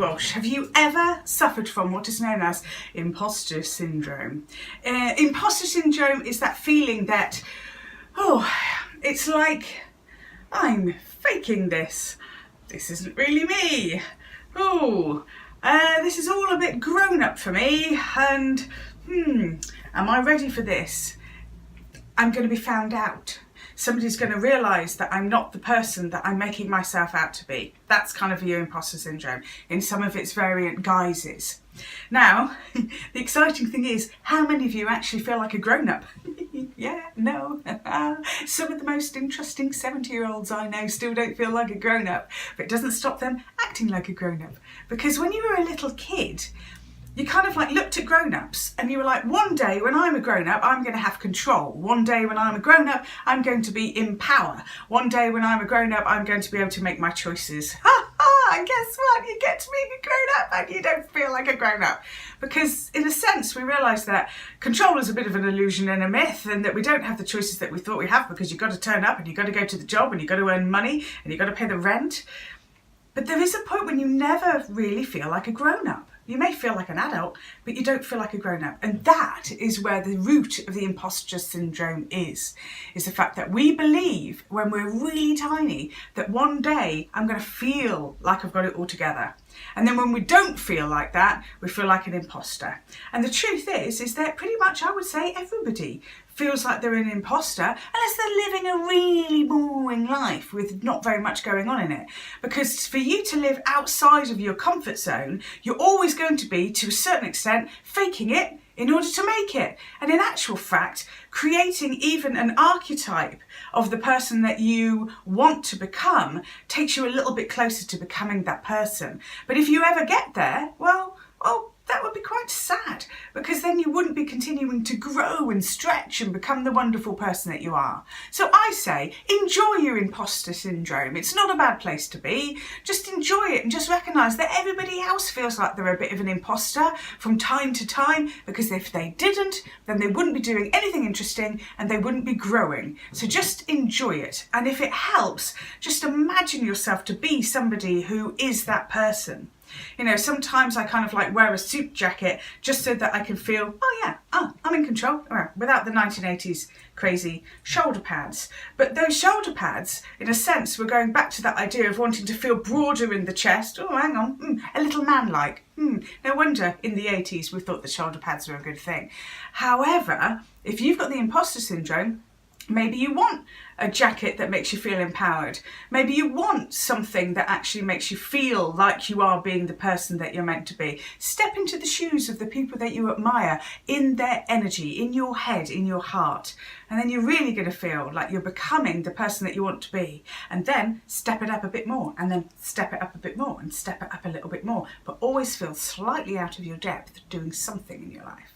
Walsh. Have you ever suffered from what is known as imposter syndrome? Imposter syndrome is that feeling that, it's like I'm faking this. This isn't really me. This is all a bit grown up for me, and am I ready for this? I'm going to be found out. Somebody's going to realise that I'm not the person that I'm making myself out to be. That's kind of your imposter syndrome in some of its variant guises. Now, the exciting thing is, how many of you actually feel like a grown-up? Yeah, no. Some of the most interesting 70-year-olds I know still don't feel like a grown-up, but it doesn't stop them acting like a grown-up. Because when you were a little kid, you kind of like looked at grown-ups and you were like, one day when I'm a grown-up, I'm going to have control. One day when I'm a grown-up, I'm going to be in power. One day when I'm a grown-up, I'm going to be able to make my choices. And guess what? You get to be a grown-up and you don't feel like a grown-up. Because in a sense, we realise that control is a bit of an illusion and a myth, and that we don't have the choices that we thought we have, because you've got to turn up and you've got to go to the job and you've got to earn money and you've got to pay the rent. But there is a point when you never really feel like a grown-up. You may feel like an adult, but you don't feel like a grown-up. And that is where the root of the imposter syndrome is the fact that we believe when we're really tiny that one day I'm going to feel like I've got it all together. And then when we don't feel like that, we feel like an imposter. And the truth is that pretty much I would say everybody feels like they're an imposter unless they're living a really boring life with not very much going on in it. Because for you to live outside of your comfort zone, you're always going to be, to a certain extent, faking it in order to make it. And in actual fact, creating even an archetype of the person that you want to become takes you a little bit closer to becoming that person. But if you ever get there, well, that would be quite sad, because then you wouldn't be continuing to grow and stretch and become the wonderful person that you are. So I say, enjoy your imposter syndrome. It's not a bad place to be. Just enjoy it and just recognise that everybody else feels like they're a bit of an imposter from time to time, because if they didn't, then they wouldn't be doing anything interesting and they wouldn't be growing. So just enjoy it. And if it helps, just imagine yourself to be somebody who is that person. You know, sometimes I kind of like wear a suit jacket just so that I can feel, I'm in control, without the 1980s crazy shoulder pads. But those shoulder pads, in a sense, we're going back to that idea of wanting to feel broader in the chest. Oh, hang on, a little man-like. No wonder in the 80s we thought the shoulder pads were a good thing. However, if you've got the imposter syndrome, maybe you want a jacket that makes you feel empowered. Maybe you want something that actually makes you feel like you are being the person that you're meant to be. Step into the shoes of the people that you admire, in their energy, in your head, in your heart. And then you're really going to feel like you're becoming the person that you want to be. And then step it up a bit more, and then step it up a bit more, and step it up a little bit more. But always feel slightly out of your depth doing something in your life.